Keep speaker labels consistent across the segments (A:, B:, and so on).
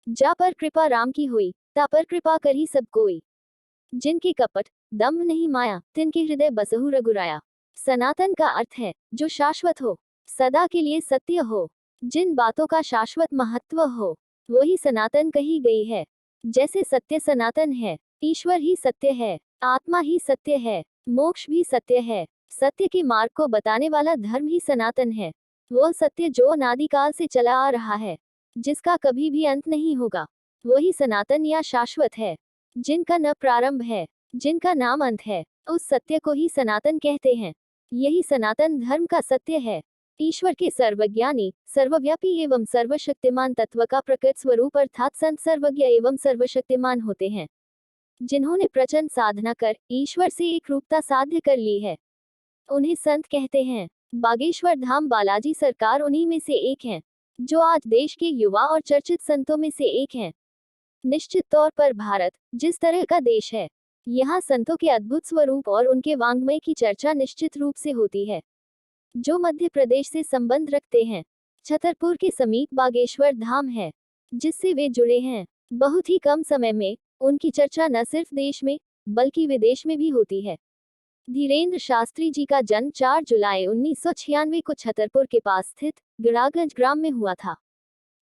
A: जा पर कृपा राम की हुई, ता पर कृपा करी सब कोई। जिनके कपट दम्भ नहीं माया, तिनके हृदय बसहु रघुराया। सनातन का अर्थ है जो शाश्वत हो, सदा के लिए सत्य हो, जिन बातों का शाश्वत महत्व हो, वही सनातन कही गई है। जैसे सत्य सनातन है, ईश्वर ही सत्य है, आत्मा ही सत्य है, मोक्ष भी सत्य है। सत्य के मार्ग को बताने वाला धर्म ही सनातन है। वह सत्य जो अनादिकाल से चला आ रहा है, जिसका कभी भी अंत नहीं होगा, वही सनातन या शाश्वत है। जिनका न प्रारंभ है, जिनका नाम अंत है, उस सत्य को ही सनातन कहते हैं। यही सनातन धर्म का सत्य है। ईश्वर के सर्वज्ञानी, सर्वव्यापी एवं सर्वशक्तिमान तत्व का प्रकट स्वरूप अर्थात संत सर्वज्ञ एवं सर्वशक्तिमान होते हैं, जिन्होंने प्रचंड साधना कर ईश्वर से एक रूपता साध्य कर ली है, उन्हें संत कहते हैं। बागेश्वर धाम बालाजी सरकार उन्हीं में से एक हैं, जो आज देश के युवा और चर्चित संतों में से एक हैं। निश्चित तौर पर भारत जिस तरह का देश है, यहाँ संतों के अद्भुत स्वरूप और उनके वाङ्मय की चर्चा निश्चित रूप से होती है। जो मध्य प्रदेश से संबंध रखते हैं, छतरपुर के समीप बागेश्वर धाम है, जिससे वे जुड़े हैं। बहुत ही कम समय में उनकी चर्चा न सिर्फ देश में बल्कि विदेश में भी होती है। धीरेन्द्र शास्त्री जी का जन्म 4 जुलाई 1996 को छतरपुर के पास स्थित गड़ागंज ग्राम में हुआ था।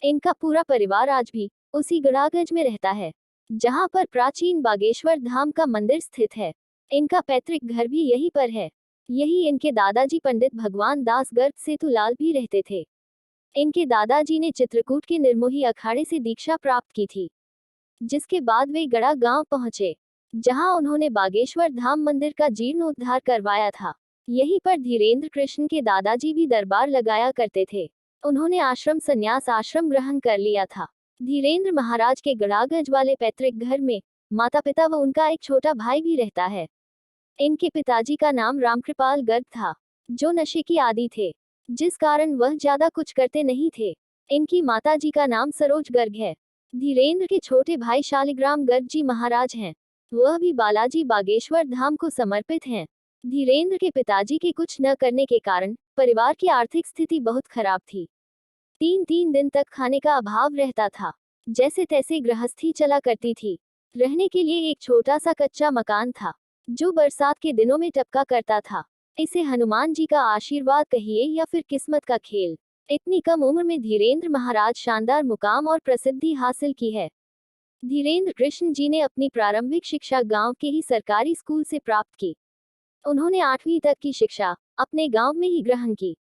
A: इनका पूरा परिवार आज भी उसी गड़ागंज में रहता है, जहां पर प्राचीन बागेश्वर धाम का मंदिर स्थित है। इनका पैतृक घर भी यहीं पर है। यही इनके दादाजी पंडित भगवान दास गर्ग सेतुलाल भी रहते थे। इनके दादाजी ने चित्रकूट के निर्मोही अखाड़े से दीक्षा प्राप्त की थी, जिसके बाद वे गड़ा गांव पहुंचे, जहां उन्होंने बागेश्वर धाम मंदिर का जीर्णोद्धार करवाया था। यहीं पर धीरेन्द्र कृष्ण के दादाजी भी दरबार लगाया करते थे। उन्होंने आश्रम संन्यास आश्रम ग्रहण कर लिया था। धीरेन्द्र महाराज के गड़ागंज वाले पैतृक घर में माता पिता व उनका एक छोटा भाई भी रहता है। इनके पिताजी का नाम रामकृपाल गर्ग था, जो नशे की आदी थे, जिस कारण वह ज्यादा कुछ करते नहीं थे। इनकी माताजी का नाम सरोज गर्ग है। धीरेन्द्र के छोटे भाई शालिग्राम गर्ग जी महाराज हैं, वह भी बालाजी बागेश्वर धाम को समर्पित हैं। धीरेन्द्र के पिताजी के कुछ न करने के कारण परिवार की आर्थिक स्थिति बहुत खराब थी। 3 दिन तक खाने का अभाव रहता था। जैसे तैसे गृहस्थी चला करती थी। रहने के लिए एक छोटा सा कच्चा मकान था, जो बरसात के दिनों में टपका करता था। इसे हनुमान जी का आशीर्वाद कहिए या फिर किस्मत का खेल। इतनी कम उम्र में धीरेन्द्र महाराज शानदार मुकाम और प्रसिद्धि हासिल की है। धीरेन्द्र कृष्ण जी ने अपनी प्रारंभिक शिक्षा गांव के ही सरकारी स्कूल से प्राप्त की। उन्होंने 8वीं तक की शिक्षा अपने गांव में ही ग्रहण की,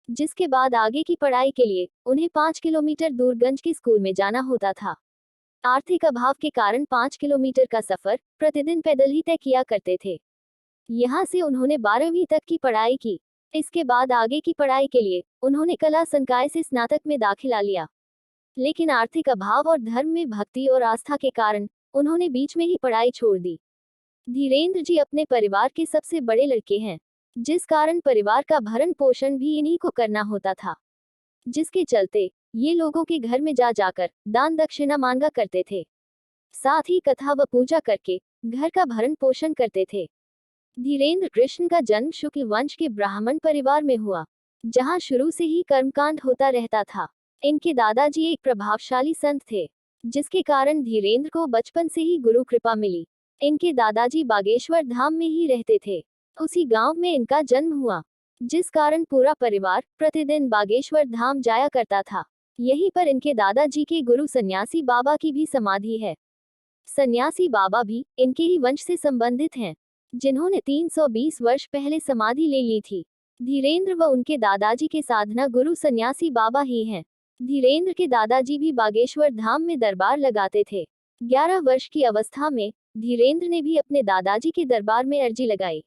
A: जिसके बाद आगे की पढ़ाई के लिए उन्हें 5 किलोमीटर दूर गंज के स्कूल में जाना होता था। आर्थिक अभाव के कारण 5 किलोमीटर का सफर प्रतिदिन पैदल ही तय किया करते थे। यहाँ से उन्होंने 12वीं तक की पढ़ाई की। इसके बाद आगे की पढ़ाई के लिए उन्होंने कला संकाय से स्नातक में दाखिला लिया, लेकिन आर्थिक अभाव और धर्म में भक्ति और आस्था के कारण उन्होंने बीच में ही पढ़ाई छोड़ दी। धीरेन्द्र जी अपने परिवार के सबसे बड़े लड़के हैं, जिस कारण परिवार का भरण पोषण भी इन्हीं को करना होता था, जिसके चलते ये लोगों के घर में जा जाकर दान दक्षिणा मांगा करते थे। साथ ही कथा व पूजा करके घर का भरण पोषण करते थे। धीरेन्द्र कृष्ण का जन्म शुक्ल वंश के ब्राह्मण परिवार में हुआ, जहां शुरू से ही कर्मकांड होता रहता था। इनके दादाजी एक प्रभावशाली संत थे, जिसके कारण धीरेन्द्र को बचपन से ही गुरु कृपा मिली। इनके दादाजी बागेश्वर धाम में ही रहते थे। उसी गांव में इनका जन्म हुआ, जिस कारण पूरा परिवार प्रतिदिन बागेश्वर धाम जाया करता था। यहीं पर इनके दादाजी के गुरु सन्यासी बाबा की भी समाधि है। सन्यासी बाबा भी इनके ही वंश से संबंधित हैं, जिन्होंने 320 वर्ष पहले समाधि ले ली थी। धीरेन्द्र व उनके दादाजी के साधना गुरु सन्यासी बाबा ही हैं। धीरेन्द्र के दादाजी भी बागेश्वर धाम में दरबार लगाते थे। 11 वर्ष की अवस्था में धीरेन्द्र ने भी अपने दादाजी के दरबार में अर्जी लगाई।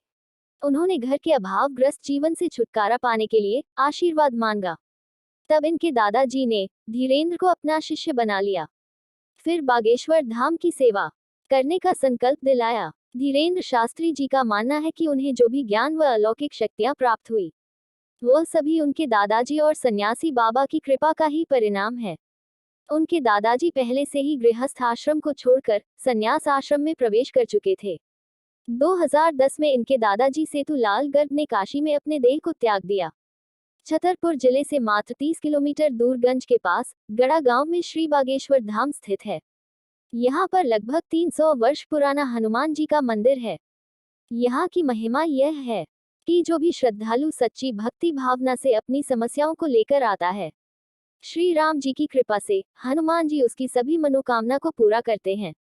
A: उन्होंने घर के अभावग्रस्त जीवन से छुटकारा पाने के लिए आशीर्वाद मांगा। तब इनके दादाजी ने धीरेन्द्र को अपना शिष्य बना लिया। फिर बागेश्वर धाम की सेवा करने का संकल्प दिलाया। धीरेन्द्र शास्त्री जी का मानना है कि उन्हें जो भी ज्ञान व अलौकिक शक्तियां प्राप्त हुई, वह सभी उनके दादाजी और सन्यासी बाबा की कृपा का ही परिणाम है। उनके दादाजी पहले से ही गृहस्थ आश्रम को छोड़कर संन्यास आश्रम में प्रवेश कर चुके थे। 2010 में इनके दादाजी सेतुलाल गर्ग ने काशी में अपने देह को त्याग दिया। छतरपुर जिले से मात्र 30 किलोमीटर दूर गंज के पास गड़ा गांव में श्री बागेश्वर धाम स्थित है। यहाँ पर लगभग 300 वर्ष पुराना हनुमान जी का मंदिर है। यहाँ की महिमा यह है कि जो भी श्रद्धालु सच्ची भक्ति भावना से अपनी समस्याओं को लेकर आता है, श्री राम जी की कृपा से हनुमान जी उसकी सभी मनोकामना को पूरा करते हैं,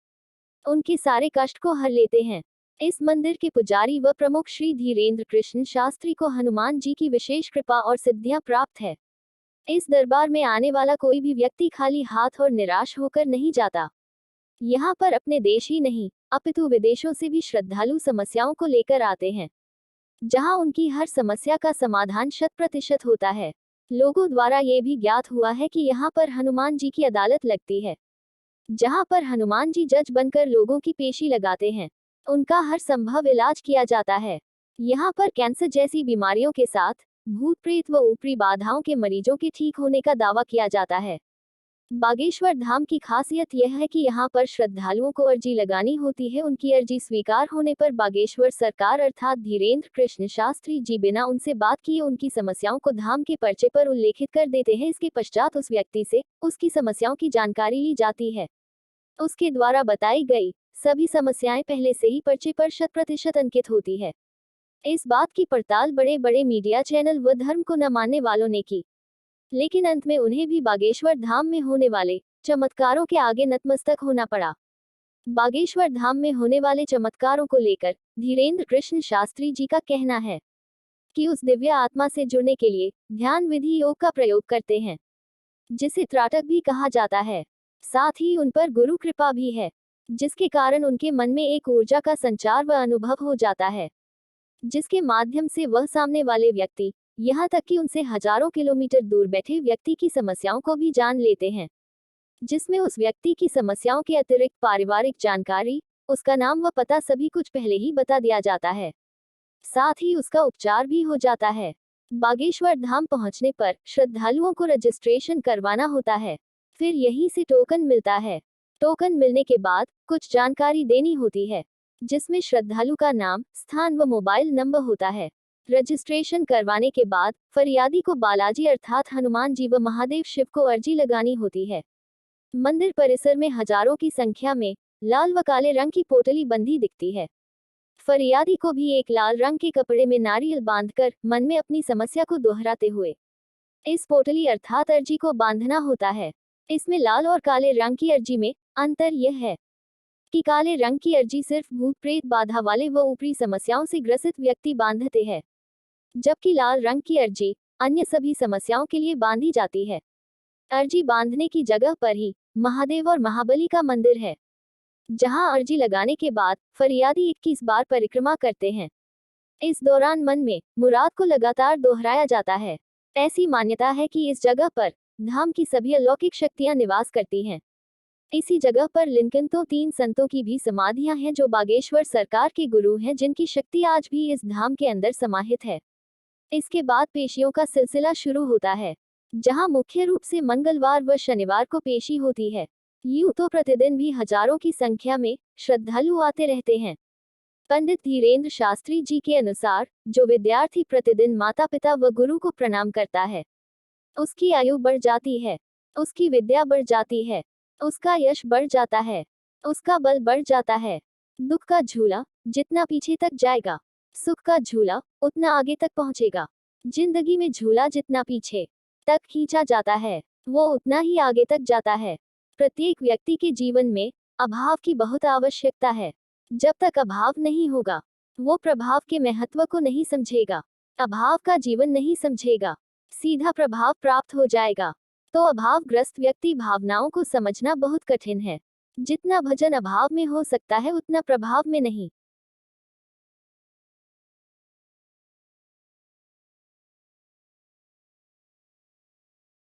A: उनके सारे कष्ट को हर लेते हैं। इस मंदिर के पुजारी व प्रमुख श्री धीरेन्द्र कृष्ण शास्त्री को हनुमान जी की विशेष कृपा और सिद्धियां प्राप्त है। इस दरबार में आने वाला कोई भी व्यक्ति खाली हाथ और निराश होकर नहीं जाता। यहाँ पर अपने देश ही नहीं अपितु विदेशों से भी श्रद्धालु समस्याओं को लेकर आते हैं, जहाँ उनकी हर समस्या का समाधान 100% होता है। लोगों द्वारा ये भी ज्ञात हुआ है कि यहाँ पर हनुमान जी की अदालत लगती है, जहाँ पर हनुमान जी जज बनकर लोगों की पेशी लगाते हैं, उनका हर संभव इलाज किया जाता है। यहाँ पर कैंसर जैसी बीमारियों के साथ भूत प्रेत व ऊपरी बाधाओं के मरीजों के ठीक होने का दावा किया जाता है। बागेश्वर धाम की खासियत यह है कि यहाँ पर श्रद्धालुओं को अर्जी लगानी होती है। उनकी अर्जी स्वीकार होने पर बागेश्वर सरकार अर्थात धीरेन्द्र कृष्ण शास्त्री जी बिना उनसे बात किए उनकी समस्याओं को धाम के पर्चे पर उल्लेखित कर देते हैं। इसके पश्चात उस व्यक्ति से उसकी समस्याओं की जानकारी ली जाती है। उसके द्वारा बताई गई सभी समस्याएं पहले से ही पर्चे पर 100% अंकित होती है। इस बात की पड़ताल बड़े बड़े मीडिया चैनल व धर्म को न मानने वालों ने की, लेकिन अंत में उन्हें भी बागेश्वर धाम में होने वाले चमत्कारों के आगे नतमस्तक होना पड़ा। बागेश्वर धाम में होने वाले चमत्कारों को लेकर धीरेन्द्र कृष्ण शास्त्री जी का कहना है कि उस दिव्य आत्मा से जुड़ने के लिए ध्यान विधि योग का प्रयोग करते हैं, जिसे त्राटक भी कहा जाता है। साथ ही उन पर गुरु कृपा भी है, जिसके कारण उनके मन में एक ऊर्जा का संचार व अनुभव हो जाता है, जिसके माध्यम से वह सामने वाले व्यक्ति, यहाँ तक कि उनसे हजारों किलोमीटर दूर बैठे व्यक्ति की समस्याओं को भी जान लेते हैं, जिसमें उस व्यक्ति की समस्याओं के अतिरिक्त पारिवारिक जानकारी, उसका नाम व पता सभी कुछ पहले ही बता दिया जाता है। साथ ही उसका उपचार भी हो जाता है। बागेश्वर धाम पहुँचने पर श्रद्धालुओं को रजिस्ट्रेशन करवाना होता है, फिर यहीं से टोकन मिलता है। टोकन मिलने के बाद कुछ जानकारी देनी होती है, जिसमें श्रद्धालु का नाम, स्थान व मोबाइल नंबर होता है। रजिस्ट्रेशन करवाने के बाद फरियादी को बालाजी अर्थात हनुमान जी व महादेव शिव को अर्जी लगानी होती है। मंदिर परिसर में हजारों की संख्या में लाल व काले रंग की पोटली बंधी दिखती है। फरियादी को भी एक लाल रंग के कपड़े में नारियल बांधकर मन में अपनी समस्या को दोहराते हुए इस पोटली अर्थात अर्जी को बांधना होता है। इसमें लाल और काले रंग की अर्जी में अंतर यह है कि काले रंग की अर्जी सिर्फ भूत प्रेत बाधा वाले व ऊपरी समस्याओं से ग्रसित व्यक्ति बांधते हैं, जबकि लाल रंग की अर्जी अन्य सभी समस्याओं के लिए बांधी जाती है। अर्जी बांधने की जगह पर ही महादेव और महाबली का मंदिर है, जहां अर्जी लगाने के बाद फरियादी 21 बार परिक्रमा करते हैं। इस दौरान मन में मुराद को लगातार दोहराया जाता है। ऐसी मान्यता है कि इस जगह पर धाम की सभी अलौकिक शक्तियां निवास करती हैं। इसी जगह पर लिनकंतो 3 संतों की भी समाधियां हैं, जो बागेश्वर सरकार के गुरु हैं, जिनकी शक्ति आज भी इस धाम के अंदर समाहित है। इसके बाद पेशियों का सिलसिला शुरू होता है, जहां मुख्य रूप से मंगलवार व शनिवार को पेशी होती है। यूं तो प्रतिदिन भी हजारों की संख्या में श्रद्धालु आते रहते हैं। पंडित धीरेन्द्र शास्त्री जी के अनुसार जो विद्यार्थी प्रतिदिन माता पिता व गुरु को प्रणाम करता है, उसकी आयु बढ़ जाती है, उसकी विद्या बढ़ जाती है, उसका यश बढ़ जाता है, उसका बल बढ़ जाता है। दुख का झूला जितना पीछे तक जाएगा, सुख का झूला उतना आगे तक पहुंचेगा। जिंदगी में झूला जितना पीछे तक खींचा जाता है, वो उतना ही आगे तक जाता है। प्रत्येक व्यक्ति के जीवन में अभाव की बहुत आवश्यकता है। जब तक अभाव नहीं होगा, वो प्रभाव के महत्व को नहीं समझेगा, अभाव का जीवन नहीं समझेगा, सीधा प्रभाव प्राप्त हो जाएगा। तो अभावग्रस्त व्यक्ति भावनाओं को समझना बहुत कठिन है। जितना भजन अभाव में हो सकता है, उतना प्रभाव में नहीं।